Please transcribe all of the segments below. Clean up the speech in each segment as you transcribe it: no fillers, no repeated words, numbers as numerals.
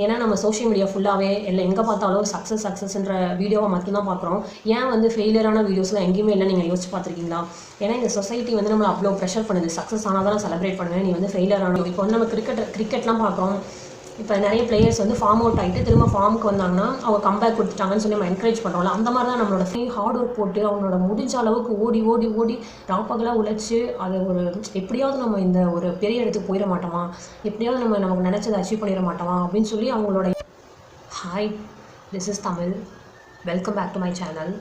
ஏன்னா நம்ம social media ஃபுல்லாகவே இல்லை எங்கே பார்த்தாலும் சக்ஸஸ்ன்ற வீடியோவை மட்டும்தான் பார்க்குறோம். ஏன் வந்து ஃபெயிலியரான வீடியோஸ்லாம் எங்கேயுமே இல்லை நீங்கள் யோசிச்சு பார்த்துருக்கீங்களா? ஏன்னா இந்த சொசைட்டி வந்து நம்மளை அவ்வளோ ப்ரெஷர் பண்ணுது. சக்ஸஸ் ஆனால் தான் செலிப்ரேட் பண்ணுவேன், நீ வந்து ஃபெயிலியர் ஆனோம். இப்போ வந்து நம்ம கிரிக்கெட்லாம் பார்க்குறோம். இப்போ நிறைய பிளேயர்ஸ் வந்து ஃபார்ம் அவுட் ஆகிட்டு திரும்ப ஃபார்முக்கு வந்தாங்கன்னா அவங்க கம்பேக் கொடுத்துட்டாங்கன்னு சொல்லி நம்ம என்கரேஜ் பண்ணுறோம்ல. அந்த மாதிரி தான் நம்மளோட ஹார்ட் ஒர்க் போட்டு அவங்களோட முடிஞ்ச அளவுக்கு ஓடி ராப்பகலாக உழைச்சி அதை ஒரு எப்படியாவது நம்ம இந்த ஒரு பெரிய இடத்துக்கு போயிட மாட்டோமா, எப்படியாவது நமக்கு நினச்சதை அச்சீவ் பண்ணிட மாட்டோமா அப்படின்னு சொல்லி அவங்களோட. Hi, this is Tamil. Welcome back to my channel.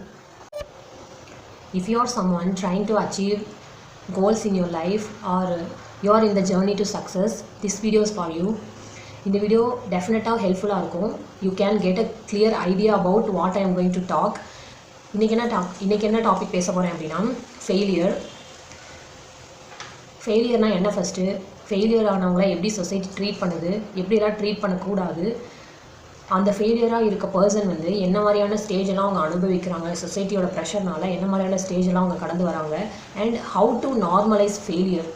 If you are someone trying to achieve goals in your life or you are in the journey to success, this video is for you. இந்த video டெஃபினட்டாக ஹெல்ப்ஃபுல்லாக இருக்கும். You can get a clear idea about what I am going to talk. இன்றைக்கி என்ன topic பேச போகிறேன் அப்படின்னா ஃபெயிலியர்னால் என்ன, ஃபஸ்ட்டு ஃபெயிலியர் ஆனவங்கள எப்படி சொசைட்டி ட்ரீட் பண்ணுது, எப்படிலாம் ட்ரீட் பண்ணக்கூடாது, அந்த ஃபெயிலியராக இருக்க பர்சன் வந்து என்ன மாதிரியான ஸ்டேஜெல்லாம் அவங்க அனுபவிக்கிறாங்க, சொசைட்டியோட ப்ரெஷர்னால என்ன மாதிரியான ஸ்டேஜெல்லாம் அவங்க கடந்து வராங்க, and how to normalise failure.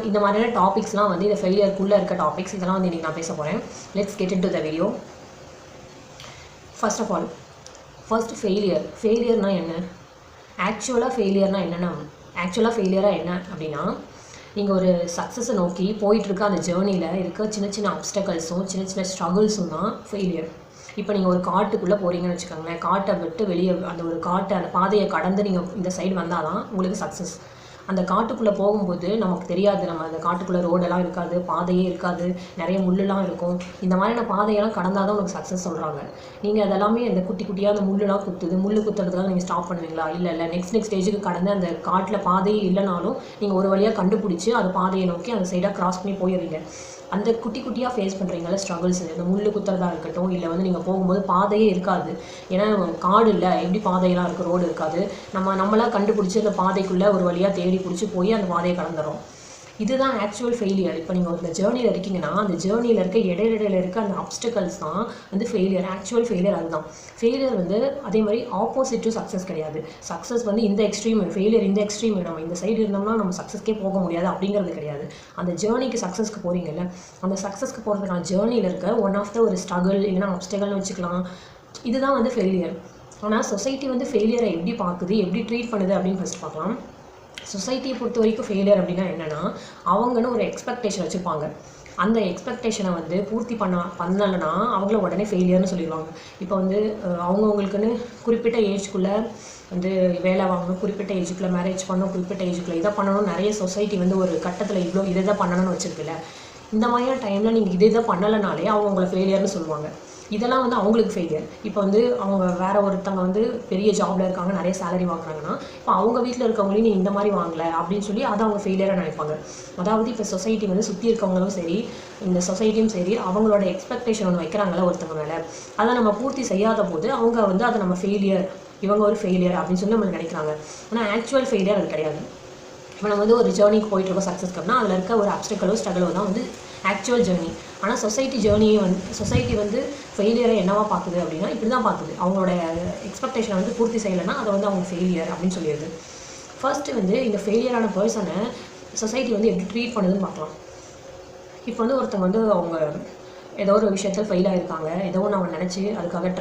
இந்த மாதிரியான டாபிக்ஸ்லாம் வந்து இந்த ஃபெயிலியருக்குள்ளே இருக்க டாபிக்ஸ், இதெல்லாம் வந்து இன்றைக்கி நான் பேச போகிறேன். Let's get into the video. First of all, ஃபெயிலியர்னால் என்ன? ஆக்சுவலாக ஃபெயிலியராக என்ன அப்படின்னா, நீங்கள் ஒரு சக்ஸஸை நோக்கி போயிட்டுருக்க அந்த ஜேர்னியில் இருக்க சின்ன அப்டக்கல்ஸும் சின்ன ஸ்ட்ரகிள்ஸும் தான் ஃபெயிலியர். இப்போ நீங்கள் ஒரு காட்டுக்குள்ளே போகிறீங்கன்னு வச்சுக்கோங்களேன். காட்டை விட்டு வெளியே அந்த பாதையை கடந்து நீங்கள் இந்த சைடு வந்தால் தான் உங்களுக்கு சக்ஸஸ். அந்த காட்டுக்குள்ளே போகும்போது நமக்கு தெரியாது, நம்ம அந்த காட்டுக்குள்ளே ரோடெல்லாம் இருக்காது, பாதையே இருக்காது, நிறைய முள்ளுலாம் இருக்கும். இந்த மாதிரியான பாதையெல்லாம் கடந்தால் தான் உங்களுக்கு சக்ஸஸ் சொல்கிறாங்க. நீங்கள் அதெல்லாமே அந்த குட்டியாக அந்த முள்ளுலாம் முள் குத்துறதுக்காக நீங்கள் ஸ்டாப் பண்ணுவீங்களா? இல்லை நெக்ஸ்ட் ஸ்டேஜுக்கு கடந்து அந்த காட்டில் பாதையே இல்லைனாலும் நீங்கள் ஒரு வழியாக கண்டுபிடிச்சி அந்த பாதையை நோக்கி அந்த சைடாக கிராஸ் பண்ணி போயிடுறீங்க. அந்த குட்டியாக ஃபேஸ் பண்ணுறீங்களா ஸ்ட்ரகிள்ஸ், இந்த முள் குத்துறதா இருக்கட்டும், இல்லை வந்து நீங்கள் போகும்போது பாதையே இருக்காது. ஏன்னா காடு இல்லை, எப்படி பாதையெல்லாம் இருக்குது, ரோடு இருக்காது. நம்மளாக கண்டுபிடிச்சி அந்த பாதைக்குள்ளே ஒரு வழியாக தேடி பிடிச்சி போய் அந்த பாதையை கடந்துடும். இதுதான் ஆக்சுவல் ஃபெயிலியர். இப்போ நீங்கள் ஒரு ஜேர்னியில் இருக்கீங்கன்னா அந்த ஜேர்னியில் இருக்க இடையில இருக்க அந்த அப்டக்கல்ஸ் தான் வந்து ஃபெயிலியர். ஆக்சுவல் ஃபெயிலியர் அதுதான். ஃபெயிலியர் வந்து அதே மாதிரி ஆப்போசிட் டு சக்ஸஸ் கிடையாது. சக்ஸஸ் வந்து இந்த எக்ஸ்ட்ரீம், ஃபெயிலியர் இந்த எக்ஸ்ட்ரீம். நம்ம இந்த சைடு இருந்தோம்னா நம்ம சக்ஸஸ்க்கே போக முடியாது அப்படிங்கிறது கிடையாது. அந்த ஜேர்னிக்கு சக்ஸஸ்க்கு போகிறீங்கல்ல, அந்த சக்ஸஸ்க்கு போகிறதுக்கான ஜேர்னியில் இருக்க ஒன் ஆஃப் த ஒரு ஸ்ட்ரகிள் இல்லைன்னா அப்டக்கல்னு வச்சுக்கலாம், இதுதான் வந்து ஃபெயிலியர். ஆனால் சொசைட்டி வந்து ஃபெயிலியரை எப்படி பார்க்குது, எப்படி ட்ரீட் பண்ணுது அப்படின்னு ஃபஸ்ட் பார்க்கலாம். சொசைட்டியை பொறுத்த வரைக்கும் ஃபெயிலியர் அப்படின்னா என்னென்னா, அவங்கன்னு ஒரு எக்ஸ்பெக்டேஷன் வச்சுருப்பாங்க. அந்த எக்ஸ்பெக்டேஷனை வந்து பூர்த்தி பண்ணலைன்னா அவங்கள உடனே ஃபெயிலியர்னு சொல்லிடுவாங்க. இப்போ வந்து அவங்கவுங்களுக்குன்னு குறிப்பிட்ட ஏஜ்குள்ளே வந்து வேலை வாங்கணும், குறிப்பிட்ட ஏஜுக்குள்ளே மேரேஜ் பண்ணணும், குறிப்பிட்ட ஏஜுக்குள்ளே இதை பண்ணணும், நிறைய சொசைட்டி வந்து ஒரு கட்டத்தில் இதை பண்ணணும்னு வச்சுருக்குல்ல. இந்த மாதிரியான டைமில் நீங்கள் இதை பண்ணலைனாலே அவங்க உங்களை ஃபெயிலியர்னு சொல்லுவாங்க. இதெல்லாம் வந்து அவங்களுக்கு ஃபெயிலியர். இப்போ வந்து அவங்க வேறு ஒருத்தவங்க வந்து பெரிய ஜாபில் இருக்காங்க, நிறைய சேலரி வாங்குறாங்கன்னா, இப்போ அவங்க வீட்டில் இருக்கவங்களையும் நீ இந்த மாதிரி வாங்கலை அப்படின்னு சொல்லி அதை அவங்க ஃபெயிலியராக நினைப்பாங்க. அதாவது இப்போ சொசைட்டி வந்து சுற்றி இருக்கவங்களும் சரி, இந்த சொசைட்டியும் சரி, அவங்களோட எக்ஸ்பெக்டேஷன் ஒன்று வைக்கிறாங்களா ஒருத்தவங்க மேலே, அதை நம்ம பூர்த்தி செய்யாத போது அவங்க வந்து அதை நம்ம ஃபெயிலியர், இவங்க ஒரு ஃபெயிலியர் அப்படின்னு சொல்லி நம்ம நினைக்கிறாங்க. ஆனால் ஆக்சுவல் ஃபெயிலியர் அது கிடையாது. இப்போ நம்ம வந்து ஒரு ஜேர்னிக்கு போயிட்டுருக்கோம் சக்ஸஸ்க்கு அப்படின்னா அதில் இருக்க ஒரு அப்டக்கலோ ஸ்ட்ரகலோ தான் வந்து ஆக்சுவல் ஜேர்னி. ஆனால் சொசைட்டி வந்து ஃபெயிலியரை என்னவா பார்க்குது அப்படின்னா இப்படி தான் பார்க்குது. அவங்களோட எக்ஸ்பெக்டேஷனை வந்து பூர்த்தி செய்யலைன்னா அதை வந்து அவங்க ஃபெயிலியர் அப்படின்னு சொல்லிடுது. ஃபர்ஸ்ட்டு வந்து இந்த ஃபெயிலியரான பர்சனை சொசைட்டி வந்து எப்படி ட்ரீட் பண்ணுதுன்னு பார்க்கலாம். இப்போ வந்து ஒருத்தவங்க வந்து அவங்க ஏதோ ஒரு விஷயத்தில் ஃபெயில் ஆகிருக்காங்க, ஏதோ ஒன்று அவங்க நினச்சி அதுக்காக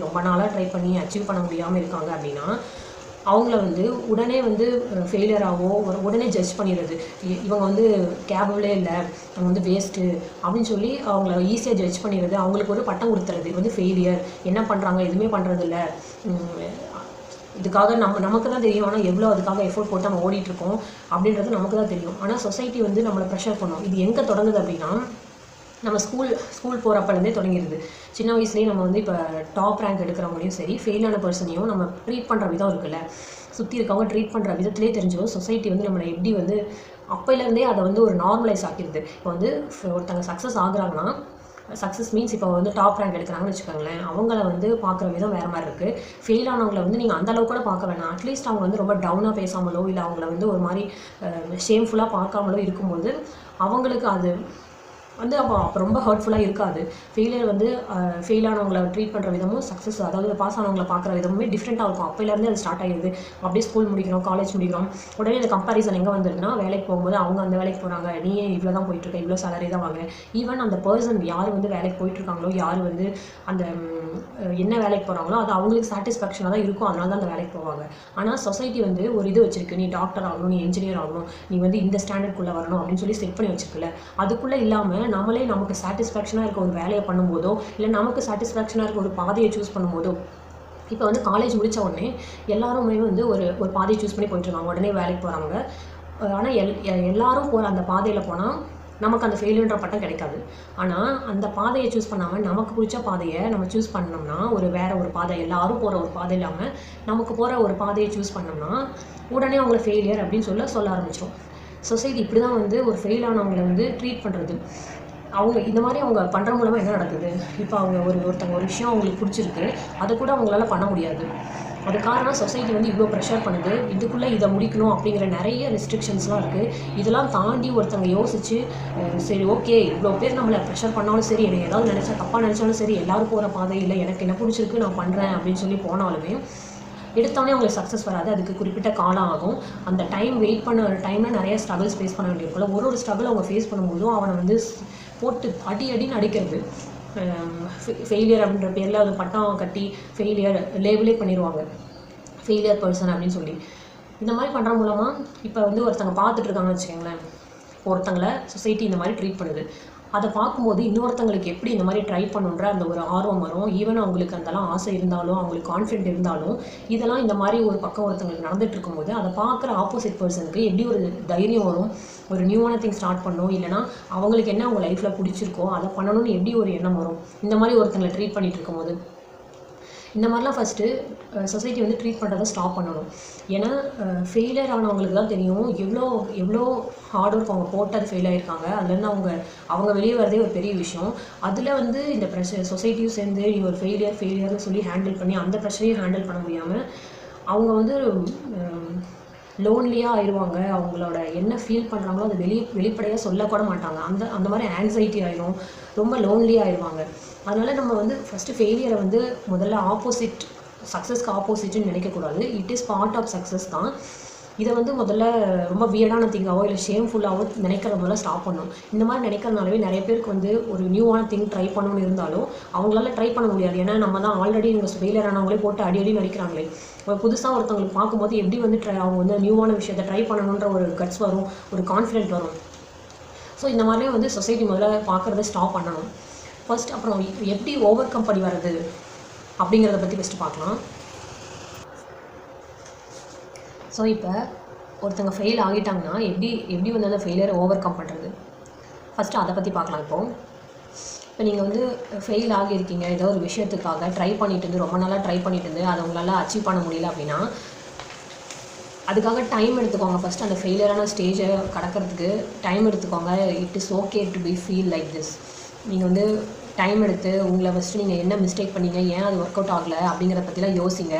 ரொம்ப நாளாக ட்ரை பண்ணி அச்சீவ் பண்ண முடியாமல் இருக்காங்க அப்படின்னா அவங்கள வந்து உடனே வந்து ஃபெயிலியராகவோ உடனே ஜட்ஜ் பண்ணிடுறது. இவங்க வந்து கேபபிளே இல்லை, அவங்க வந்து வேஸ்ட்டு அப்படின்னு சொல்லி அவங்கள ஈஸியாக ஜட்ஜ் பண்ணிடுறது. அவங்களுக்கு ஒரு பட்டம் கொடுத்துறது வந்து ஃபெயிலியர். என்ன பண்ணுறாங்க, எதுவுமே பண்ணுறதில்ல, இதுக்காக நமக்கு தான் தெரியும். ஆனால் எவ்வளோ அதுக்காக எஃபோர்ட் போட்டு நம்ம ஓடிட்டுருக்கோம் அப்படின்றது நமக்கு தான் தெரியும். ஆனால் சொசைட்டி வந்து நம்மளை ப்ரெஷர் பண்ணும். இது எங்கே தொடங்குது அப்படின்னா, நம்ம ஸ்கூல் போகிறப்பலேருந்தே தொடங்கிடுது. சின்ன வயசுலேயே நம்ம வந்து இப்போ டாப் ரேங்க் எடுக்கிறவங்களையும் சரி, ஃபெயிலான பர்சனையும் நம்ம ட்ரீட் பண்ணுற விதம் இருக்குல்ல, சுற்றி இருக்கவங்க ட்ரீட் பண்ணுற விதத்திலே தெரிஞ்சிடும் சொசைட்டி வந்து நம்மளை எப்படி வந்து அப்போலேருந்தே அதை வந்து ஒரு நார்மலைஸ் ஆக்கிடுது. இப்போ வந்து ஒருத்தங்க சக்ஸஸ் ஆகுறாங்கன்னா, சக்ஸஸ் மீன்ஸ் இப்போ வந்து டாப் ரேங்க் எடுக்கிறாங்கன்னு வச்சுக்கோங்களேன், அவங்கள வந்து பார்க்குற விதம் வேறு மாதிரி இருக்குது. ஃபெயில் ஆனவங்களை வந்து நீங்கள் அந்தளவுக்கு கூட பார்க்க வேணாம். அட்லீஸ்ட் அவங்க வந்து ரொம்ப டவுனாக பேசாமலோ இல்லை அவங்கள வந்து ஒரு மாதிரி ஷேம்ஃபுல்லாக பார்க்காமலோ இருக்கும்போது அவங்களுக்கு அது வந்து அப்போ ரொம்ப ஹர்ட்ஃபுல்லாக இருக்காது. ஃபெயிலியர் வந்து ஃபெயில் ஆனவங்களை ட்ரீட் பண்ணுற விதமும் சக்ஸஸ் அதாவது பாஸ் ஆனவங்களை பார்க்குற விதமுமே டிஃப்ரெண்ட்டாக இருக்கும். அப்போலேருந்தே அது ஸ்டார்ட் ஆகிடுது. அப்படியே ஸ்கூல் முடிக்கிறோம், காலேஜ் முடிக்கிறோம், உடனே அந்த கம்பேரிசன் எங்கே வந்துருக்குன்னா வேலைக்கு போகும்போது அவங்க அந்த வேலைக்கு போகிறாங்க, நீ இவ்வளோ தான் போயிட்டுருக்க, இவ்வளோ சேலரி தான் வாங்க. ஈவன் அந்த பர்சன் யார் வந்து வேலைக்கு போயிட்டுருக்காங்களோ, யார் வந்து அந்த என்ன வேலைக்கு போகிறாங்களோ அது அவங்களுக்கு சாட்டிஸ்ஃபேக்ஷனாக தான் இருக்கும், அதனால தான் அந்த வேலைக்கு போவாங்க. ஆனால் சொசைட்டி வந்து ஒரு இது வச்சிருக்கு, நீ டாக்டர் ஆகணும், நீ இன்ஜினியர் ஆகணும், நீ வந்து இந்த ஸ்டாண்டர்ட்குள்ளே வரணும் அப்படின்னு சொல்லி செட் பண்ணி வச்சிருக்குல்ல. அதுக்குள்ளே இல்லாமல் நம்மளே நமக்கு சாட்டிஸ்ஃபேக்ஷனாக இருக்க ஒரு வேலையை பண்ணும்போதோ இல்லை நமக்கு சாட்டிஸ்ஃபேக்ஷனாக இருக்க ஒரு பாதையை சூஸ் பண்ணும்போதோ, இப்போ வந்து காலேஜ் முடித்த உடனே எல்லாருமே வந்து ஒரு பாதையை சூஸ் பண்ணி போயிட்டுருக்காங்க, உடனே வேலைக்கு போகிறாங்க. ஆனால் எல்லாரும் போகிற அந்த பாதையில் போனால் நமக்கு அந்த ஃபெயிலுன்ற பட்டம் கிடைக்காது. ஆனால் அந்த பாதையை சூஸ் பண்ணாமல் நமக்கு பிடிச்ச பாதையை நம்ம சூஸ் பண்ணோம்னா, வேறு ஒரு பாதை, எல்லாரும் போகிற ஒரு பாதை இல்லாமல் நமக்கு போகிற ஒரு பாதையை சூஸ் பண்ணோம்னா உடனே அவங்கள ஃபெயிலியர் அப்படின்னு சொல்ல ஆரம்பிச்சிடும். சொசைட்டி இப்படி தான் வந்து ஒரு ஃபெயில் ஆனவங்களை வந்து ட்ரீட் பண்ணுறது. அவங்க இந்த மாதிரி அவங்க பண்ணுற மூலமாக என்ன நடக்குது, இப்போ அவங்க ஒருத்தவங்க ஒரு விஷயம் அவங்களுக்கு பிடிச்சிருக்கு, அதை கூட அவங்களால பண்ண முடியாது. அது காரணம் சொசைட்டி வந்து இவ்வளோ ப்ரெஷர் பண்ணுது, இதுக்குள்ளே இதை முடிக்கணும் அப்படிங்கிற நிறைய ரெஸ்ட்ரிக்ஷன்ஸ்லாம் இருக்குது. இதெல்லாம் தாண்டி ஒருத்தவங்க யோசித்து சரி ஓகே இவ்வளோ பேர் நம்மளை ப்ரெஷர் பண்ணாலும் சரி, எனக்கு ஏதாவது நினச்சா தப்பாக நினச்சாலும் சரி, எல்லோரும் போகிற பாதை இல்லை, எனக்கு என்ன பிடிச்சிருக்கு நான் பண்ணுறேன் அப்படின்னு சொல்லி போனாலுமே எடுத்தோடனே அவங்களுக்கு சக்ஸஸ் வராது. அதுக்கு குறிப்பிட்ட காலம் ஆகும். அந்த டைம் வெயிட் பண்ண டைமில் நிறைய ஸ்ட்ரகிள்ஸ் ஃபேஸ் பண்ண வேண்டியிருக்குள்ள, ஒரு ஸ்ட்ரகிள் அவங்க ஃபேஸ் பண்ணும்போதும் அவனை வந்து போட்டு அடின்னு அடிக்கிறது. ஃபெயிலியர் அப்படின்ற பேரில் அது பட்டம் கட்டி ஃபெயிலியர் லேபிளே பண்ணிடுவாங்க, ஃபெயிலியர் பர்சன் அப்படின்னு சொல்லி. இந்த மாதிரி பண்ணுற மூலமாக இப்போ வந்து ஒருத்தங்க பார்த்துட்ருக்காங்கன்னு வச்சுக்கோங்களேன், ஒருத்தங்களை சொசைட்டி இந்த மாதிரி ட்ரீட் பண்ணுது. அதை பார்க்கும்போது இன்னொருத்தங்களுக்கு எப்படி இந்த மாதிரி ட்ரை பண்ணுன்ற அந்த ஒரு ஆர்வம் வரும். ஈவன் அவங்களுக்கு அதெல்லாம் ஆசை இருந்தாலும், அவங்களுக்கு கான்ஃபிடென்ட் இருந்தாலும், இதெல்லாம் இந்த மாதிரி ஒரு பக்கம் ஒருத்தங்களுக்கு நடந்துட்டு இருக்கும்போது அதை பார்க்குற ஆப்போசிட் பர்சனுக்கு எப்படி ஒரு தைரியம் வரும், ஒரு நியூவான திங் ஸ்டார்ட் பண்ணணும், இல்லைனா அவங்களுக்கு என்ன அவங்க லைஃப்பில் பிடிச்சிருக்கோ அதை பண்ணணும்னு எப்படி ஒரு எண்ணம் வரும் இந்த மாதிரி ஒருத்தங்களை ட்ரீட் பண்ணிகிட்டு இருக்கும்போது. இந்த மாதிரிலாம் ஃபஸ்ட்டு சொசைட்டி வந்து ட்ரீட் பண்ணுறதை ஸ்டாப் பண்ணணும். ஏன்னா ஃபெயிலியர் ஆனவங்களுக்கு தான் தெரியும் எவ்வளோ ஹார்ட் ஒர்க் அவங்க போட்டு அது ஃபெயில் ஆகிருக்காங்க. அதுலேருந்து அவங்க வெளியே வரதே ஒரு பெரிய விஷயம். அதில் வந்து இந்த ப்ரெஷர் சொசைட்டியும் சேர்ந்து நீ ஒரு ஃபெயிலியர்னு சொல்லி ஹேண்டில் பண்ணி அந்த ப்ரெஷரையும் ஹேண்டில் பண்ண முடியாமல் அவங்க வந்து லோன்லியாக ஆயிடுவாங்க. அவங்களோட என்ன ஃபீல் பண்ணுறாங்களோ அதை வெளிப்படையாக சொல்லக்கூட மாட்டாங்க. அந்த மாதிரி ஆங்ஸைட்டி ஆயிடும், ரொம்ப லோன்லியாக ஆயிடுவாங்க. அதனால் நம்ம வந்து ஃபஸ்ட்டு ஃபெயிலியரை வந்து முதல்ல சக்ஸஸ்க்கு ஆப்போசிட்னு நினைக்கக்கூடாது. It is part of success தான். இதை வந்து முதல்ல ரொம்ப வியர்டான திங்காவோ இல்லை ஷேம்ஃபுல்லாகவோ நினைக்கிறத முதல்ல ஸ்டாப் பண்ணணும். இந்த மாதிரி நினைக்கிறதுனாலவே நிறைய பேருக்கு வந்து ஒரு நியூவான திங் ட்ரை பண்ணணும்னு இருந்தாலும் அவங்களால ட்ரை பண்ண முடியாது. ஏன்னா நம்ம தான் ஆல்ரெடி இவங்க ஃபெயிலியர் ஆனவங்களே போட்டு அடி நடிக்கிறாங்களே. புதுசாக ஒருத்தவங்களுக்கு பார்க்கும்போது எப்படி வந்து அவங்க வந்து நியூவான விஷயத்தை ட்ரை பண்ணணுன்ற ஒரு கட்ஸ் வரும், ஒரு கான்ஃபிடென்ட் வரும். ஸோ இந்த மாதிரியே வந்து சொசைட்டி முதல்ல பார்க்குறத ஸ்டாப் பண்ணணும் ஃபர்ஸ்ட். அப்புறம் எப்படி ஓவர் கம் பண்ணி வர்றது அப்படிங்கிறத பற்றி ஃபஸ்ட்டு பார்க்கலாம். ஸோ இப்போ ஒருத்தங்க ஃபெயில் ஆகிட்டாங்கன்னா எப்படி வந்து அந்த ஃபெயிலியரை ஓவர் கம் பண்ணுறது, ஃபஸ்ட்டு அதை பற்றி பார்க்கலாம். இப்போ நீங்கள் வந்து ஃபெயில் ஆகியிருக்கீங்க, ஏதோ ஒரு விஷயத்துக்காக ட்ரை பண்ணிட்டு இருந்து ரொம்ப நாளாக ட்ரை பண்ணிட்டு இருந்து அதை உங்களால் அச்சீவ் பண்ண முடியல அப்படின்னா அதுக்காக டைம் எடுத்துக்கோங்க. ஃபஸ்ட்டு அந்த ஃபெயிலியரான ஸ்டேஜை கடக்கிறதுக்கு டைம் எடுத்துக்கோங்க. It is okay to be feel like this. நீங்கள் வந்து டைம் எடுத்து உங்களை ஃபஸ்ட்டு நீங்கள் என்ன மிஸ்டேக் பண்ணீங்க, ஏன் அது ஒர்க் அவுட் ஆகலை அப்படிங்கிறத பற்றிலாம் யோசிங்க.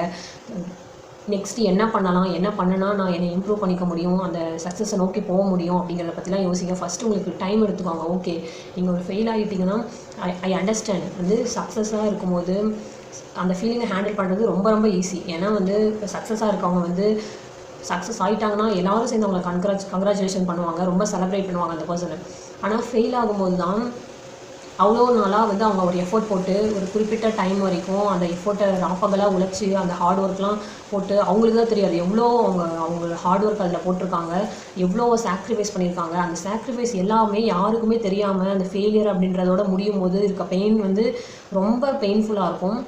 நெக்ஸ்ட்டு என்ன பண்ணலாம், என்ன பண்ணுனா நான் என்னை இம்ப்ரூவ் பண்ணிக்க முடியும், அந்த சக்ஸஸை நோக்கி போக முடியும் அப்படிங்கிறத பற்றிலாம் யோசிங்க. ஃபஸ்ட்டு உங்களுக்கு டைம் எடுத்துக்கோங்க. ஓகே நீங்கள் ஒரு ஃபெயில் ஆகிட்டிங்கன்னா ஐ அண்டர்ஸ்டாண்ட். வந்து சக்ஸஸாக இருக்கும்போது அந்த ஃபீலிங்கை ஹேண்டில் பண்ணுறது ரொம்ப ரொம்ப ஈஸி. ஏன்னா வந்து இப்போ சக்ஸஸாக இருக்கவங்க வந்து சக்ஸஸ் ஆகிட்டாங்கன்னா எல்லோரும் சேர்ந்து அவங்களை கங்க்ராச்சுலேஷன் பண்ணுவாங்க, ரொம்ப செலிப்ரேட் பண்ணுவாங்க அந்த பர்சனை. ஆனால் ஃபெயில் ஆகும்போது தான் அவ்வளோ நாளாக வந்து அவங்க ஒரு எஃபோர்ட் போட்டு ஒரு குறிப்பிட்ட டைம் வரைக்கும் அந்த எஃபோர்ட்டை ராப்பகலாக உழைச்சி அந்த ஹார்ட் ஒர்க்லாம் போட்டு அவங்களுக்கு தான் தெரியாது எவ்வளோ அவங்க ஹார்ட் ஒர்க் அதில் போட்டிருக்காங்க, எவ்வளோ சாக்ரிஃபைஸ் பண்ணியிருக்காங்க. அந்த சாக்ரிஃபைஸ் எல்லாமே யாருக்குமே தெரியாமல் அந்த ஃபெயிலியர் அப்படின்றதோட முடியும் போது இருக்க பெயின் வந்து ரொம்ப பெயின்ஃபுல்லாக இருக்கும்.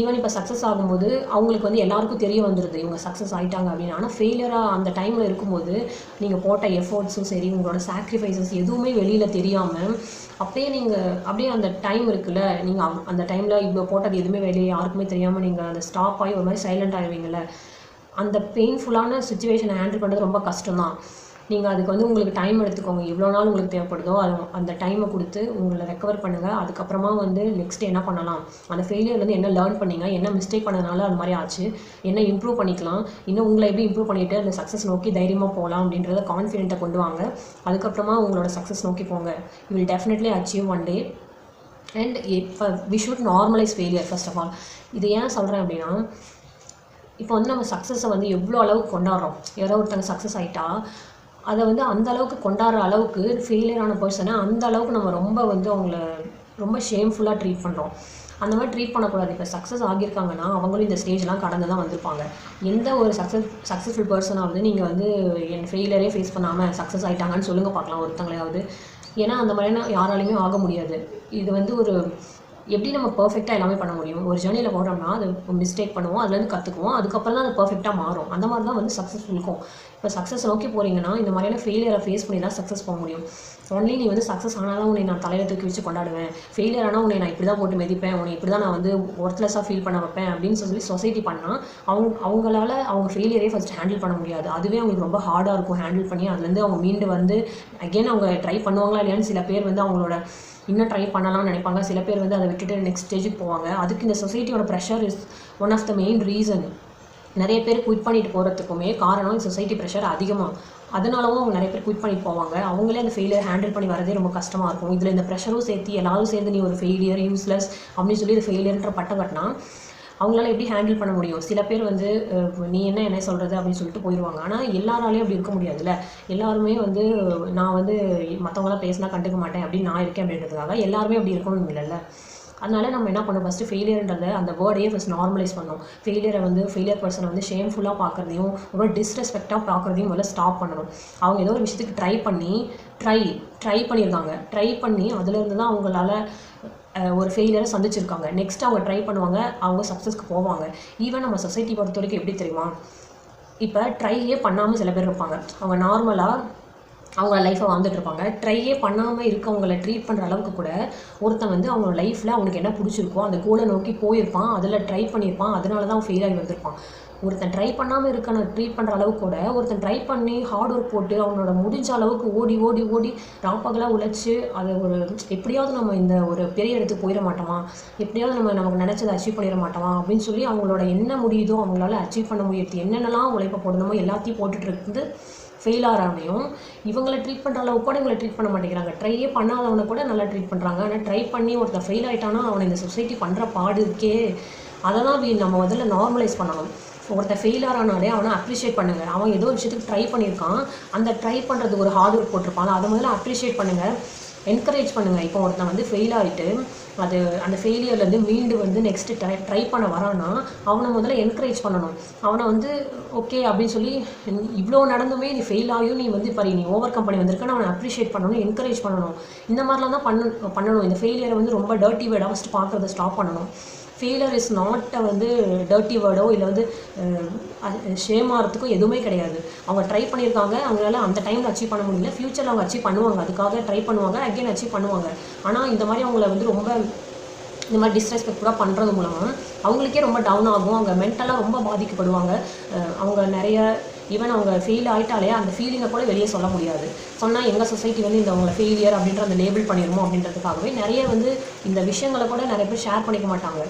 ஈவன் இப்போ சக்ஸஸ் ஆகும்போது அவங்களுக்கு வந்து எல்லாருக்கும் தெரிய வந்துடுது இவங்க சக்ஸஸ் ஆகிட்டாங்க அப்படின்னு. ஆனால் ஃபெயிலியராக அந்த டைமில் இருக்கும்போது நீங்கள் போட்ட எஃபோர்ட்ஸும் சரி, உங்களோட சாக்ரிஃபைசஸ் எதுவுமே வெளியில் தெரியாமல் அப்படியே அந்த டைம் இருக்குல்ல, நீங்கள் அந்த டைமில் இவ்வளோ போட்டது எதுவுமே வெளியே யாருக்குமே தெரியாமல் நீங்கள் அந்த ஸ்டாப் ஆகி ஒரு மாதிரி சைலண்ட் ஆகிடுவீங்கள. அந்த பெயின்ஃபுல்லான சுச்சுவேஷனை ஹேண்டில் பண்ணுறது ரொம்ப கஷ்டம்தான். நீங்கள் அதுக்கு வந்து உங்களுக்கு டைம் எடுத்துக்கோங்க. எவ்வளோ நாள் உங்களுக்கு தேவைப்படுதோ அந்த டைமை கொடுத்து உங்களை ரெக்கவர் பண்ணுங்கள். அதுக்கப்புறமா வந்து நெக்ஸ்ட் என்ன பண்ணலாம், அந்த ஃபெயிலியர்லேருந்து என்ன லேர்ன் பண்ணீங்க, என்ன மிஸ்டேக் பண்ணதுனால அது மாதிரி ஆச்சு, என்ன இம்ப்ரூவ் பண்ணிக்கலாம், இன்னும் உங்களை எப்படி இம்ப்ரூவ் பண்ணிவிட்டு அந்த சக்ஸஸ் நோக்கி தைரியமாக போகலாம் அப்படின்றத கான்ஃபிடென்ட்டை கொண்டு வாங்க. அதுக்கப்புறமா உங்களோட சக்ஸஸ் நோக்கி போங்க. You will definitely achieve one day. And இப்போ we should normalise failure first of all. இது ஏன் சொல்கிறேன் அப்படின்னா, இப்போ வந்து நம்ம சக்ஸஸை வந்து எவ்வளோ அளவுக்கு கொண்டாடுறோம். யாரோ ஒருத்தங்க சக்ஸஸ் ஆகிட்டா அதை வந்து அந்த அளவுக்கு கொண்டாடுற அளவுக்கு ஃபெயிலியரான பர்சனை அந்த அளவுக்கு நம்ம ரொம்ப வந்து அவங்கள ரொம்ப ஷேம்ஃபுல்லாக ட்ரீட் பண்ணுறோம். அந்த மாதிரி ட்ரீட் பண்ணக்கூடாது. இப்போ சக்ஸஸ் ஆகியிருக்காங்கன்னா அவங்களும் இந்த ஸ்டேஜ்லாம் கடந்து தான் வந்திருப்பாங்க. எந்த ஒரு சக்ஸஸ்ஃபுல் பர்சனாவது நீங்கள் வந்து என் ஃபெயிலியரே ஃபேஸ் பண்ணாமல் சக்ஸஸ் ஆகிட்டாங்கன்னு சொல்லுங்கள் பார்க்கலாம் ஒருத்தங்களையாவது. ஏன்னா அந்த மாதிரினா யாராலையுமே ஆக முடியாது. இது வந்து ஒரு எப்படி நம்ம பர்ஃபெக்டாக எல்லாமே பண்ண முடியும். ஒரு ஜேர்னியில் போகிறோம்னா அது மிஸ்டேக் பண்ணுவோம், அதுலேருந்து கற்றுக்குவோம், அதுக்கப்புறம் தான் அது பர்ஃபெக்டாக மாறும். அந்த மாதிரி தான் வந்து சக்ஸஸ் இருக்கும். இப்போ சக்ஸஸ் நோக்கி போகிறீங்கன்னா இந்த மாதிரியான ஃபெயிலியரை ஃபேஸ் பண்ணி தான் சக்ஸஸ் போக முடியும். ஒன்லி நீ வந்து சக்ஸஸ் ஆனாலும் உன்னை நான் தலையில் தூக்கி வச்சு கொண்டாடுவேன், ஃபெயிலியர் ஆனால் உன்னை நான் இப்படி தான் போட்டு மெதிப்பேன், உன்னை இப்படி தான் நான் வந்து ஒர்த்லெஸ்ஸாக ஃபீல் பண்ண வைப்பேன் அப்படின்னு சொல்லி சொசைட்டி பண்ணால் அவங்களால அவங்க ஃபெயிலியரே ஃபஸ்ட் ஹேண்டில் பண்ண முடியாது. அதுவே அவங்களுக்கு ரொம்ப ஹார்டாக இருக்கும் ஹேண்டில் பண்ணி. அதுலேருந்து அவங்க மீண்டு வந்து அகெயின் அவங்க ட்ரை பண்ணுவாங்களா இல்லையான்னு சில பேர் வந்து அவங்களோட இன்னும் ட்ரை பண்ணலாம்னு நினைப்பாங்க. சில பேர் வந்து அதை விட்டுட்டு நெக்ஸ்ட் ஸ்டேஜுக்கு போவாங்க. அதுக்கு இந்த சொசைட்டியோட pressure is one of the main reason. நிறைய பேர் குவிட் பண்ணிட்டு போகிறதுக்குமே காரணம் சொசைட்டி ப்ரெஷர் அதிகமாக. அதனாலவும் அவங்க நிறைய பேர் குவிட் பண்ணிட்டு போவாங்க. அவங்களே அந்த ஃபெயிலியர் ஹேண்டில் பண்ணி வரதே ரொம்ப கஷ்டமாக இருக்கும். இதில் இந்த ப்ரெஷரும் சேர்த்து எல்லாரும் சேர்ந்து நீ ஒரு ஃபெயிலியர் யூஸ்லெஸ் அப்படின்னு சொல்லி இது ஃபெயிலியர்ன்ற பட்டம் கட்டினா அவங்களால எப்படி ஹேண்டில் பண்ண முடியும். சில பேர் வந்து நீ என்ன சொல்கிறது அப்படின்னு சொல்லிட்டு போயிடுவாங்க. ஆனால் எல்லாராலையும் அப்படி இருக்க முடியாதுல்ல. எல்லாருமே வந்து நான் வந்து மற்றவங்களாம் பேசினா கண்டுக்க மாட்டேன் அப்படின்னு நான் இருக்கேன் அப்படின்றதுக்காக எல்லாருமே அப்படி இருக்கணும் இல்லைல்ல. அதனால நம்ம என்ன பண்ணோம், ஃபஸ்ட்டு ஃபெயிலியர்ன்றதை அந்த வேர்டையே ஃபஸ்ட் நார்மலைஸ் பண்ணணும். ஃபெயிலியரை வந்து ஃபெயிலியர் பர்சனை வந்து ஷேம்ஃபுல்லாக பார்க்குறதையும் ரொம்ப டிஸ்ரெஸ்பெக்டாக பார்க்குறதையும் முதல்ல ஸ்டாப் பண்ணணும். அவங்க ஏதோ ஒரு விஷயத்துக்கு ட்ரை பண்ணியிருக்காங்க. ட்ரை பண்ணி அதுலேருந்து தான் அவங்களால ஒரு ஃபெயிலியரை சந்திச்சிருக்காங்க. நெக்ஸ்ட் அவங்க ட்ரை பண்ணுவாங்க, அவங்க சக்ஸஸ்க்கு போவாங்க. ஈவன் நம்ம சொசைட்டி பொறுத்த வரைக்கும் எப்படி தெரியுமா, இப்போ ட்ரையே பண்ணாமல் சில பேர் இருப்பாங்க. அவங்க நார்மலாக அவங்க லைஃப்பை வாழ்ந்துட்டு இருப்பாங்க. ட்ரையே பண்ணாமல் இருக்கவங்களை ட்ரீட் பண்ணுற அளவுக்கு கூட ஒருத்தன் வந்து அவங்க லைஃப்பில் அவனுக்கு என்ன பிடிச்சிருக்கோ அந்த கோலை நோக்கி போயிருப்பான், அதில் ட்ரை பண்ணியிருப்பான், அதனால தான் அவன் ஃபெயில் ஆகி வந்திருப்பான். ஒருத்தன் ட்ரை பண்ணாமல் இருக்கன ட்ரீட் பண்ணுற அளவுக்கு கூட ஒருத்தன் ட்ரை பண்ணி ஹார்ட் ஒர்க் போட்டு அவனோட முடிஞ்ச அளவுக்கு ஓடி ராப்பகலாக உழைச்சி அதை ஒரு எப்படியாவது நம்ம இந்த ஒரு பெரிய இடத்துக்கு போயிட மாட்டோமா, எப்படியாவது நமக்கு நினச்சதை அச்சீவ் பண்ணிட மாட்டோமா அப்படின்னு சொல்லி அவங்களோட என்ன முடியுதோ அவங்களால அச்சீவ் பண்ண முடியாது என்னென்னலாம் உழைப்ப போடணுமோ எல்லாத்தையும் போட்டுட்டு இருந்து ஃபெயில் ஆகிறாமையும் இவங்களை ட்ரீட் பண்ணுற அளவுக்கு கூட இவங்களை ட்ரீட் பண்ண மாட்டேங்கிறாங்க. ட்ரையே பண்ணாதவனை கூட நல்லா ட்ரீட் பண்ணுறாங்க. ஆனால் ட்ரை பண்ணி ஒருத்தர் ஃபெயில் ஆகிட்டானா அவனை இந்த சொசைட்டி பண்ணுற பாடு இருக்கே, அதை தான் நம்ம முதல்ல நார்மலைஸ் பண்ணணும். ஒருத்தர் ஃபெயில் ஆனாலே அவனை அப்ரிஷியேட் பண்ணுங்கள். அவன் ஏதோ ஒரு விஷயத்துக்கு ட்ரை பண்ணியிருக்கான், அந்த ட்ரை பண்ணுறதுக்கு ஒரு ஹார்ட் ஒர்க் போட்டிருப்பான், அதை முதல்ல அப்ரிஷியேட் பண்ணுங்கள், என்கரேஜ் பண்ணுங்கள். இப்போ ஒருத்தன் வந்து ஃபெயில் ஆகிட்டு அந்த ஃபெயிலியர்லேருந்து மீண்டு வந்து நெக்ஸ்ட்டு ட்ரை பண்ண வரான்னா அவனை முதல்ல என்கரேஜ் பண்ணணும். அவனை வந்து ஓகே அப்படின்னு சொல்லி இவ்வளோ நடந்துமே நீ ஃபெயில் ஆகியும் நீ வந்து நீ ஓவர் கம் பண்ணி வந்திருக்கன்னு அவனை அப்ரிஷியேட் பண்ணணும், என்கரேஜ் பண்ணணும். இந்த மாதிரிலாம் தான் பண்ணணும். இந்த ஃபெயிலியரை வந்து ரொம்ப டர்ட்டி வேர்டாக ஃபஸ்ட்டு பார்க்குறத ஸ்டாப் பண்ணணும். ஃபெயிலியர் இஸ் நாட் வந்து டர்ட்டி வேர்டோ இல்லை வந்து ஷேம் ஆகிறதுக்கும் எதுவுமே கிடையாது. அவங்க ட்ரை பண்ணியிருக்காங்க, அவங்களால அந்த டைமில் அச்சீவ் பண்ண முடியல, ஃப்யூச்சரில் அவங்க அச்சீவ் பண்ணுவாங்க, அதுக்காக ட்ரை பண்ணுவாங்க, அகெயின் அச்சீவ் பண்ணுவாங்க. ஆனால் இந்த மாதிரி அவங்கள வந்து ரொம்ப இந்த மாதிரி டிஸ்ரெஸ்பெக்டாக பண்ணுறது மூலமாக அவங்களுக்கே ரொம்ப டவுன் ஆகும், அவங்க மென்டலாக ரொம்ப பாதிக்கப்படுவாங்க. அவங்க நிறைய ஈவன் அவங்க ஃபெயில் ஆகிட்டாலே அந்த ஃபீலிங்கை கூட வெளியே சொல்ல முடியாது. சொன்னால் எங்கள் சொசைட்டி வந்து இந்த அவங்களை ஃபெயிலியர் அப்படின்ற அந்த லேபிள் பண்ணிடுமோ அப்படின்றதுக்காகவே நிறைய வந்து இந்த விஷயங்களை கூட நிறைய பேர் ஷேர் பண்ணிக்க மாட்டாங்க.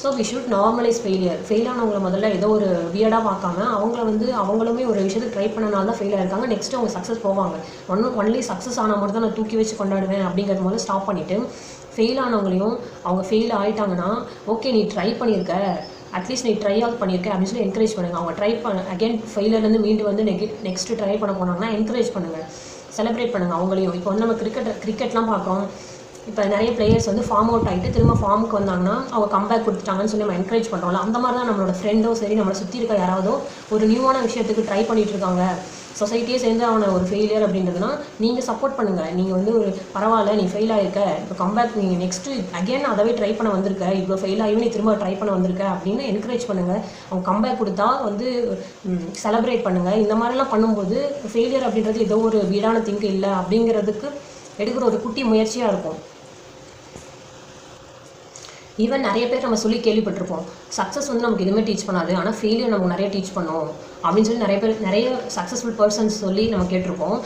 So we should normalize fail ஆனவங்களை முதல்ல ஏதோ ஒரு வியர்டாக பார்க்காம அவங்கள வந்து அவங்களுமே ஒரு விஷயத்துக்கு ட்ரை பண்ணனால தான் ஃபெயில் ஆகிருக்காங்க, நெக்ஸ்ட்டு அவங்க சக்ஸஸ் போவாங்க. ஒன்லி சக்ஸஸ் ஆனால் மட்டும் தான் நான் தூக்கி வச்சு கொண்டாடுவேன் அப்படிங்கிறது முதல்ல ஸ்டாப் பண்ணிவிட்டு ஃபெயில் ஆனவங்களையும் அவங்க ஃபெயில் ஆகிட்டாங்கன்னா ஓகே நீ ட்ரை பண்ணியிருக்க, அட்லீஸ்ட் நீ ட்ரை அவுட் பண்ணியிருக்கேன் அப்படின்னு சொல்லி என்கரேஜ் பண்ணுங்கள். அவங்க ட்ரை அகெயின் ஃபெயிலர்லேருந்து மீண்டு வந்து நெக்ஸ்ட்டு ட்ரை பண்ண போனாங்கன்னா என்கரேஜ் பண்ணுங்கள், செலிப்ரேட் பண்ணுங்கள் அவங்களையும். இப்போ வந்து நம்ம கிரிக்கெட்லாம் பார்க்குறோம். இப்போ நிறைய பிளேயர்ஸ் வந்து ஃபார்ம் அவுட் ஆகிட்டு திரும்ப ஃபார்முக்கு வந்தாங்கன்னா அவங்க கம்பேக் கொடுத்துட்டாங்கன்னு சொல்லி நம்ம என்கரேஜ் பண்ணுறோம்ல, அந்த மாதிரி தான் நம்மளோட ஃப்ரெண்டோ சரி நம்மளை சுற்றி இருக்க யாராவதோ ஒரு நியூவான விஷயத்துக்கு ட்ரை பண்ணிகிட்டு இருக்காங்க, சொசைட்டியே சேர்ந்து அவனை ஒரு ஃபெயிலியர் அப்படின்றதுனா நீங்கள் சப்போர்ட் பண்ணுங்கள். நீங்கள் வந்து ஒரு பரவாயில்ல நீ ஃபெயில் ஆகிருக்க, இப்போ கம்பேக் நீங்கள் நெக்ஸ்ட்டு அகெயின் அதவே ட்ரை பண்ண வந்திருக்க, இவ்வளோ ஃபெயில் ஆகியும் நீ திரும்ப ட்ரை பண்ண வந்திருக்க அப்படின்னு என்கரேஜ் பண்ணுங்கள். அவங்க கம்பேக் கொடுத்தா வந்து செலிப்ரேட் பண்ணுங்கள். இந்த மாதிரிலாம் பண்ணும்போது ஃபெயிலியர் அப்படின்றது ஏதோ ஒரு வீடான திங்க் இல்லை அப்படிங்கிறதுக்கு எடுக்கிற ஒரு குட்டி முயற்சியாக இருக்கும். ஈவன் நிறைய பேர் நம்ம சொல்லி கேள்விப்பட்டிருப்போம், சக்ஸஸ் வந்து நமக்கு எதுவுமே டீச் பண்ணாது, ஆனால் ஃபெயிலியர் நமக்கு நிறைய டீச் பண்ணும் அப்படின்னு சொல்லி நிறைய சக்ஸஸ்ஃபுல் பர்சன்ஸ் சொல்லி நம்ம கேட்டிருப்போம்.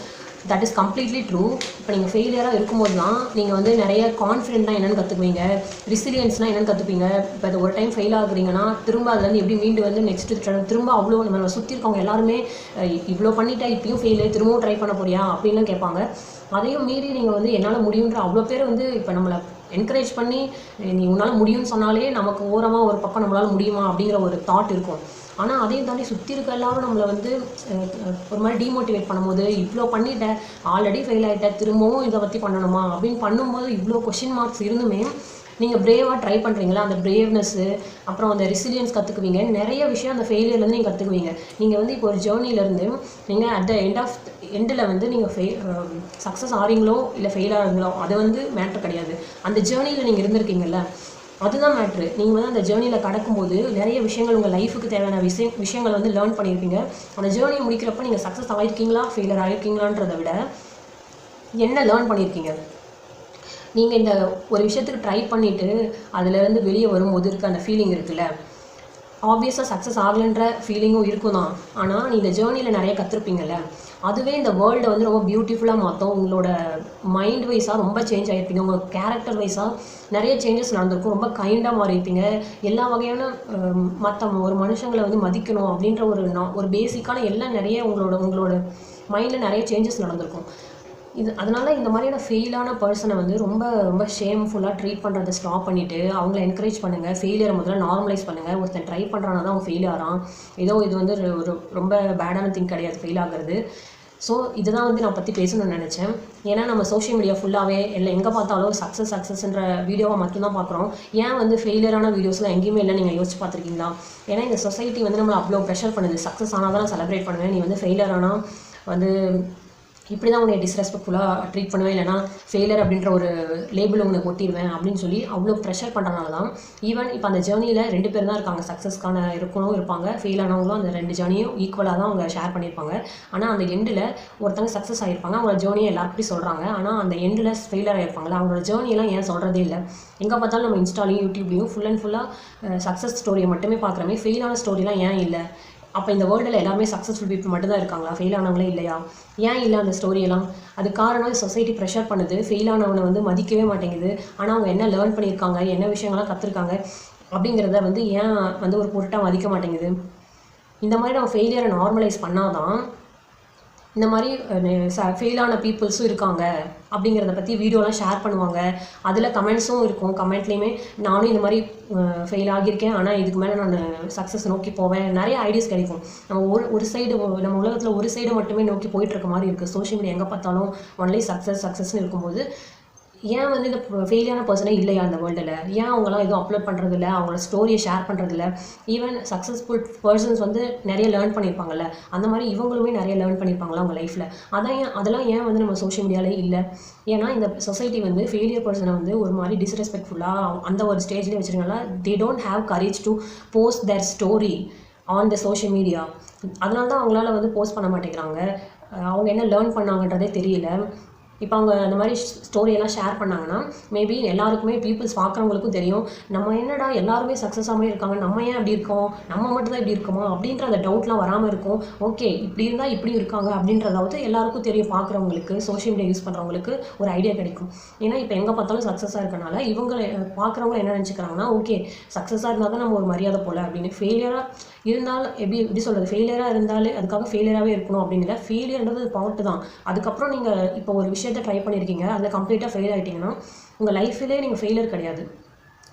That is completely true. இப்போ நீங்கள் ஃபெயிலியராக இருக்கும்போது தான் நீங்கள் வந்து நிறைய கான்ஃபிடென்ட்னா என்னென்னு கற்றுக்குவீங்க, ரெசிலியன்ஸ்னால் என்னென்னு கற்றுப்பீங்க. இப்போ அது ஒரு டைம் ஃபெயில் ஆகுறீங்கன்னா திரும்ப அதுலேருந்து எப்படி மீண்டு வந்து நெக்ஸ்ட்டு திரும்ப அவ்வளோ நம்ம சுற்றி இருக்கவங்க எல்லாருமே இவ்வளோ பண்ணிட்டா இப்பயும் ஃபெயிலு, திரும்பவும் ட்ரை பண்ண போறியா அப்படின்லாம் கேட்பாங்க. அதையும் மீறி நீங்கள் வந்து என்னால் முடியுன்ற அவ்வளோ பேர் வந்து இப்போ நம்மளை என்கரேஜ் பண்ணி நீ உன்னால் முடியும்னு சொன்னாலே நமக்கு ஓரமாக ஒரு பக்கம் நம்மளால் முடியுமா அப்படிங்கிற ஒரு தாட் இருக்கும். ஆனால் அதையும் தாண்டி சுற்றி இருக்க எல்லாரும் நம்மளை வந்து ஒரு மாதிரி டிமோட்டிவேட் பண்ணும்போது, இவ்வளோ பண்ணிட்டேன், ஆல்ரெடி ஃபெயில் ஆகிட்டேன், திரும்பவும் இதை பற்றி பண்ணணுமா அப்படின்னு பண்ணும்போது இவ்வளோ கொஷின் மார்க்ஸ் இருந்துமே நீங்கள் பிரேவாக ட்ரை பண்ணுறீங்களா, அந்த பிரேவ்னஸ்ஸு அப்புறம் அந்த ரெசிலியன்ஸ் கற்றுக்குவீங்க. நிறைய விஷயம் அந்த ஃபெயிலியர்லேருந்து நீங்கள் கற்றுக்குவீங்க. நீங்கள் வந்து இப்போ ஒரு ஜேர்னிலேருந்து நீங்கள் அட் த எண்டில் வந்து நீங்கள் சக்ஸஸ் ஆகிறீங்களோ இல்லை ஃபெயில் ஆகிறீங்களோ அது வந்து மேட்ரு கிடையாது. அந்த ஜேர்னியில் நீங்கள் இருந்திருக்கீங்கல்ல, அதுதான் மேட்ரு. நீங்கள் வந்து அந்த ஜேர்னியில் கடக்கும்போது நிறைய விஷயங்கள் உங்கள் லைஃபுக்கு தேவையான விஷயங்கள் வந்து லேர்ன் பண்ணியிருப்பீங்க. அந்த ஜேர்னியை முடிக்கிறப்ப நீங்கள் சக்ஸஸ் ஆகிருக்கீங்களா ஃபெயிலியர் ஆகிருக்கீங்களான்றதை விட என்ன லேர்ன் பண்ணியிருக்கீங்க. நீங்கள் இந்த ஒரு விஷயத்துக்கு ட்ரை பண்ணிவிட்டு அதிலேருந்து வெளியே வரும்போது இருக்க அந்த ஃபீலிங் இருக்குல்ல, ஆப்வியஸாக சக்ஸஸ் ஆகலைன்ற ஃபீலிங்கும் இருக்கும் தான். ஆனால் நீ இந்த ஜேர்னியில் நிறைய கற்றுருப்பீங்கள்ல, அதுவே இந்த வேர்ல்டை வந்து ரொம்ப பியூட்டிஃபுல்லாக மாற்றும். உங்களோட மைண்ட் வைஸாக ரொம்ப சேஞ்ச் ஆகிருப்பீங்க, உங்கள் கேரக்டர் வைஸாக நிறைய சேஞ்சஸ் நடந்திருக்கும், ரொம்ப கைண்டாக மாறியிருப்பீங்க. எல்லா வகையான மற்ற ஒரு மனுஷங்களை வந்து மதிக்கணும் அப்படின்ற ஒரு பேசிக்கான எல்லாம் நிறைய உங்களோட மைண்டில் நிறைய சேஞ்சஸ் நடந்திருக்கும். அதனால் இந்த மாதிரியான ஃபெயிலான பர்சனை வந்து ரொம்ப ஷேம்ஃபுல்லாக ட்ரீட் பண்ணுறதை ஸ்டாப் பண்ணிவிட்டு அவங்கள என்கரேஜ் பண்ணுங்கள். ஃபெயிலியரை முதல்ல நார்மலைஸ் பண்ணுங்கள். ஒருத்தன் ட்ரை பண்ணுறானா தான் அவன் ஃபெயில் ஆகிறான், ஏதோ இது வந்து ஒரு ரொம்ப பேடான திங் கிடையாது ஃபெயில் ஆகிறது. ஸோ இதுதான் வந்து நான் பற்றி பேசணும்னு நினச்சேன். ஏன்னா நம்ம சோஷியல் மீடியா ஃபுல்லாகவே இல்லை எங்கே பார்த்தாலும் சக்ஸஸ்ன்ற வீடியோவை மட்டும்தான் பார்க்குறோம். ஏன் வந்து ஃபெயிலியரான வீடியோஸ்லாம் எங்கேயுமே இல்லை நீங்கள் யோசிச்சு பார்த்துருக்கீங்களா? ஏன்னா இந்த சொசைட்டி வந்து நம்மளை அவ்வளோ ப்ரெஷர் பண்ணுது. சக்ஸஸ் ஆனால் தான் நான் செலிப்ரேட் பண்ணுவேன், நீ வந்து ஃபெயிலியர் ஆனால் வந்து இப்படி தான் உன்னை டிஸ்ரெஸ்பெக்ட்ஃபுல்லாக ட்ரீட் பண்ணுவேன், இல்லைனா ஃபெயிலியர் அப்படின்ற ஒரு லேபிள் உனக்கு ஒட்டிடுவேன் அப்படின்னு சொல்லி அவ்வளோ ப்ரெஷர் பண்ணுறனால தான் ஈவன் இப்போ அந்த ஜேர்னியில் 2 பேர் தான் இருக்காங்க. சக்ஸஸ்க்கான இருப்பாங்க, ஃபெயில் ஆனவங்களும் அந்த 2 ஜேர்னியும் ஈக்குவலாக தான் அவங்க ஷேர் பண்ணியிருப்பாங்க. ஆனால் அந்த எண்டில் ஒருத்தங்க சக்ஸஸ் ஆகிருப்பாங்க, அவங்களோட ஜேர்னியை எல்லாருக்கும் சொல்கிறாங்க. ஆனால் அந்த எண்டில் ஃபெயிலியர் ஆகிருப்பாங்களா, அவங்களோட ஜேர்னியெல்லாம் ஏன் சொல்கிறதே இல்லை. எங்கே பார்த்தாலும் நம்ம இன்ஸ்டாலையும் யூடியூப்லேயும் ஃபுல்லாக சக்ஸஸ் ஸ்டோரியை மட்டுமே பார்க்குறமே, ஃபெயிலான ஸ்டோரிலாம் ஏன் இல்லை? அப்போ இந்த வேர்ல்டில் எல்லாமே சக்ஸஸ்ஃபுல் பீப்புள் மட்டும்தான் இருக்காங்களா, ஃபெயில் ஆனவங்களே இல்லையா? ஏன் இல்லை அந்த ஸ்டோரியெல்லாம்? அது காரணம் சொசைட்டி ப்ரெஷர் பண்ணுது, ஃபெயில் ஆனவனை வந்து மதிக்கவே மாட்டேங்குது. ஆனால் அவங்க என்ன லேர்ன் பண்ணியிருக்காங்க, என்ன விஷயங்கள்லாம் கற்றுருக்காங்க அப்படிங்கிறத வந்து ஏன் வந்து ஒரு பொருட்டாக மதிக்க மாட்டேங்குது. இந்த மாதிரி நம்ம ஃபெயிலியரை நார்மலைஸ் பண்ணால் தான் இந்த மாதிரி ஃபெயிலான பீப்புள்ஸும் இருக்காங்க அப்படிங்கிறத பற்றி வீடியோலாம் ஷேர் பண்ணுவாங்க. அதில் கமெண்ட்ஸும் இருக்கும். கமெண்ட்லேயுமே நானும் இந்த மாதிரி ஃபெயில் ஆகியிருக்கேன், ஆனால் இதுக்கு மேலே நான் சக்ஸஸ் நோக்கி போவேன், நிறைய ஐடியாஸ் கிடைக்கும். நம்ம ஒரு சைடு நம்ம உலகத்தில் ஒரு சைடு மட்டுமே நோக்கி போயிட்டுருக்க மாதிரி இருக்குது. சோஷியல் மீடியா எங்கே பார்த்தாலும் ஒன்லி சக்ஸஸ்ன்னு இருக்கும்போது ஏன் வந்து இந்த ஃபெயிலியான பர்சனே இல்லையா அந்த வேர்ல்டில்? ஏன் அவங்களாம் எதுவும் அப்லோட் பண்ணுறதில்ல, அவங்களோட ஸ்டோரியை ஷேர் பண்ணுறதில்ல? ஈவன் சக்ஸஸ்ஃபுல் பர்சன்ஸ் வந்து நிறைய லேர்ன் பண்ணியிருப்பாங்கல்ல, அந்த மாதிரி இவங்களுமே நிறைய லேர்ன் பண்ணியிருப்பாங்களா அவங்க லைஃப்பில்? அதெல்லாம் ஏன் வந்து நம்ம சோஷியல் மீடியாலே இல்லை? ஏன்னா இந்த சொசைட்டி வந்து ஃபெயிலியர் பர்சனை வந்து ஒரு மாதிரி டிஸ்ரெஸ்பெக்ட்ஃபுல்லாக அந்த ஒரு ஸ்டேஜ்லேயே வச்சுருக்கனால they don't have courage to post their story on the social media. அதனால தான் அவங்களால வந்து போஸ்ட் பண்ண மாட்டேங்கிறாங்க. அவங்க என்ன லேர்ன் பண்ணாங்கன்றதே தெரியல. இப்போ அவங்க அந்த மாதிரி ஸ்டோரியெல்லாம் ஷேர் பண்ணாங்கன்னா மேபி எல்லாருக்குமே பீப்புள்ஸ் பார்க்குறவங்களுக்கும் தெரியும், நம்ம என்னடா எல்லாருமே சக்ஸஸாகவே இருக்காங்க, நம்ம ஏன் அப்படி இருக்கோம், நம்ம மட்டும் தான் இப்படி இருக்கோமா அப்படின்ற அந்த டவுட்லாம் வராமல் இருக்கும். ஓகே இப்படி இருந்தால் இப்படி இருக்காங்க அப்படின்றதாவது எல்லாருக்கும் தெரியும். பார்க்குறவங்களுக்கு, சோஷியல் மீடியா யூஸ் பண்ணுறவங்களுக்கு ஒரு ஐடியா கிடைக்கும். ஏன்னா இப்போ எங்கே பார்த்தாலும் சக்ஸஸாக இருக்கனால இவங்க பார்க்குறவங்க என்ன நினச்சிக்கிறாங்கன்னா, ஓகே சக்ஸஸாக இருந்தால் தான் நம்ம ஒரு மரியாதை போல் அப்படின்னு. ஃபெயிலியராக இருந்தாலும் எப்படி சொல்கிறது, ஃபெயிலியராக இருந்தாலே அதுக்காக ஃபெயிலியராகவே இருக்கணும் அப்படின்னு இல்லை. ஃபெயிலியர்ன்றது பாட்டு தான். அதுக்கப்புறம் நீங்கள் இப்போ ஒரு விஷயத்தை ட்ரை பண்ணியிருக்கீங்க, அதில் கம்ப்ளீட்டாக ஃபெயில் ஆகிட்டிங்கன்னா உங்கள் லைஃப்லேயே நீங்கள் ஃபெயிலியர் கிடையாது.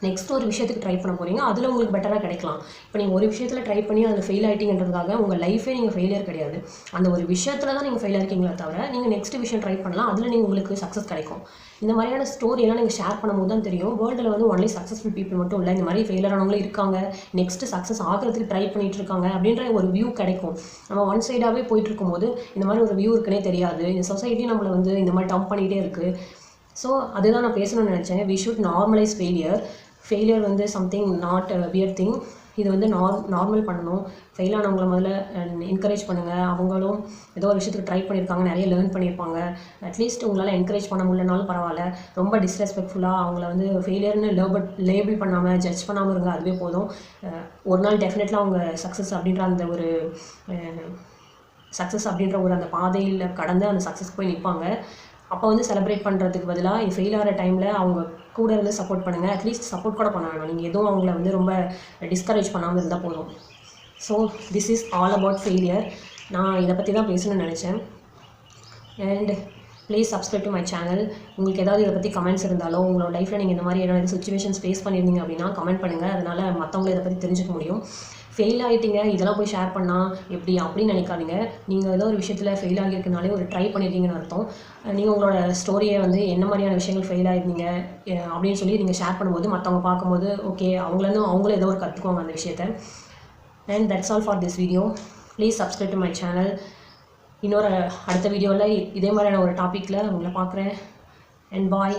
நெக்ஸ்ட் ஒரு விஷயத்துக்கு ட்ரை பண்ண போகிறீங்க, அதில் உங்களுக்கு பெட்டராக கிடைக்கலாம். இப்போ நீங்கள் ஒரு விஷயத்தில் ட்ரை பண்ணி அதில் ஃபெயில் ஆகிட்டீங்கன்றதுக்காக உங்கள் லைஃபே நீங்கள் ஃபெயிலியர் கிடையாது. அந்த ஒரு விஷயத்தில் தான் நீங்கள் ஃபெயில் ஆகிருக்கீங்களே தவிர நீங்கள் நெக்ஸ்ட் விஷயம் ட்ரை பண்ணலாம், அதில் நீங்கள் உங்களுக்கு சக்ஸஸ் கிடைக்கும். இந்த மாதிரியான ஸ்டோரியெல்லாம் நீங்கள் ஷேர் பண்ணும்போது தான் தெரியும், வேர்ல்டில் வந்து ஒன்லி சக்ஸஸ்ஃபுல் பீப்புள் மட்டும் இல்லை, இந்த மாதிரி ஃபெயிலியர் ஆனவங்களும் இருக்காங்க, நெக்ஸ்ட்டு சக்ஸஸ் ஆகிறதுக்கு ட்ரை பண்ணிகிட்டு இருக்காங்க அப்படின்ற ஒரு வியூ கிடைக்கும். நம்ம ஒன் சைடாகவே போயிட்டு இருக்கும்போது இந்த மாதிரி ஒரு வியூ இருக்குன்னே தெரியாது. இந்த சொசைட்டி நம்மளை வந்து இந்த மாதிரி டம்ப் பண்ணிகிட்டே இருக்குது. ஸோ அதுதான் நான் பேசணும்னு நினச்சேன். We should normalise failure. Failure வந்து சம்திங் நாட் வியர்ட் திங். இது வந்து நார்மல் பண்ணணும். ஃபெயில் ஆனவங்கள முதல்ல என்கரேஜ் பண்ணுங்கள். அவங்களும் ஏதோ ஒரு விஷயத்துக்கு ட்ரை பண்ணியிருக்காங்க, நிறைய லேர்ன் பண்ணியிருப்பாங்க. அட்லீஸ்ட் உங்களால் என்கரேஜ் பண்ண முடியலனாலும் பரவாயில்ல. ரொம்ப டிஸ்ரெஸ்பெக்ட்ஃபுல்லாக அவங்கள வந்து ஃபெயிலியர்னு லேபிள் பண்ணாமல், ஜட்ஜ் பண்ணாமல் இருங்க, அதுவே போதும். ஒரு நாள் டெஃபினெட்லாக அவங்க சக்ஸஸ் அப்படின்ற அந்த ஒரு அந்த பாதையில் கடந்து அந்த சக்ஸஸ் போய் நிற்பாங்க. அப்போ வந்து செலிப்ரேட் பண்ணுறதுக்கு பதிலாக ஃபெயில் ஆகிற டைமில் அவங்க கூட இருந்து சப்போர்ட் பண்ணுங்கள். அட்லீஸ்ட் சப்போர்ட் கூட பண்ண வேணும். நீங்கள் எதுவும் அவங்கள வந்து ரொம்ப டிஸ்கரேஜ் பண்ணாமல் இருந்தால் போதும். So this is all about failure. நான் இதை பற்றி தான் பேசணும்னு நினச்சேன். And please subscribe to my channel. உங்களுக்கு ஏதாவது இதை பற்றி கமெண்ட்ஸ் இருந்தாலோ, உங்களோட லைஃப்பில் நீங்கள் இந்த மாதிரி ஏதாவது சுச்சுவேஷன்ஸ் ஃபேஸ் பண்ணியிருந்தீங்க அப்படின்னா கமெண்ட் பண்ணுங்கள். அதனால் மற்றவங்களும் இதை பற்றி தெரிஞ்சுக்க முடியும். ஃபெயில் ஆகிட்டீங்க, இதெல்லாம் போய் ஷேர் பண்ணால் எப்படி அப்படின்னு நினைக்காதீங்க. நீங்கள் ஏதோ ஒரு விஷயத்தில் ஃபெயில் ஆகியிருக்கனாலே ஒரு ட்ரை பண்ணியிருக்கீங்கன்னு அர்த்தம். நீங்கள் உங்களோட ஸ்டோரியை வந்து என்ன மாதிரியான விஷயங்கள் ஃபெயில் ஆகிருந்தீங்க அப்படின்னு சொல்லி நீங்கள் ஷேர் பண்ணும்போது மற்றவங்க பார்க்கும்போது ஓகே அவங்களும் ஏதோ ஒரு கற்றுக்குவாங்க அந்த விஷயத்தை. And that's all for this video. Please subscribe to my channel. இன்னொரு அடுத்த வீடியோவில் இதே மாதிரியான ஒரு டாப்பிக்கில் உங்களை பார்க்குறேன். அண்ட் பாய்.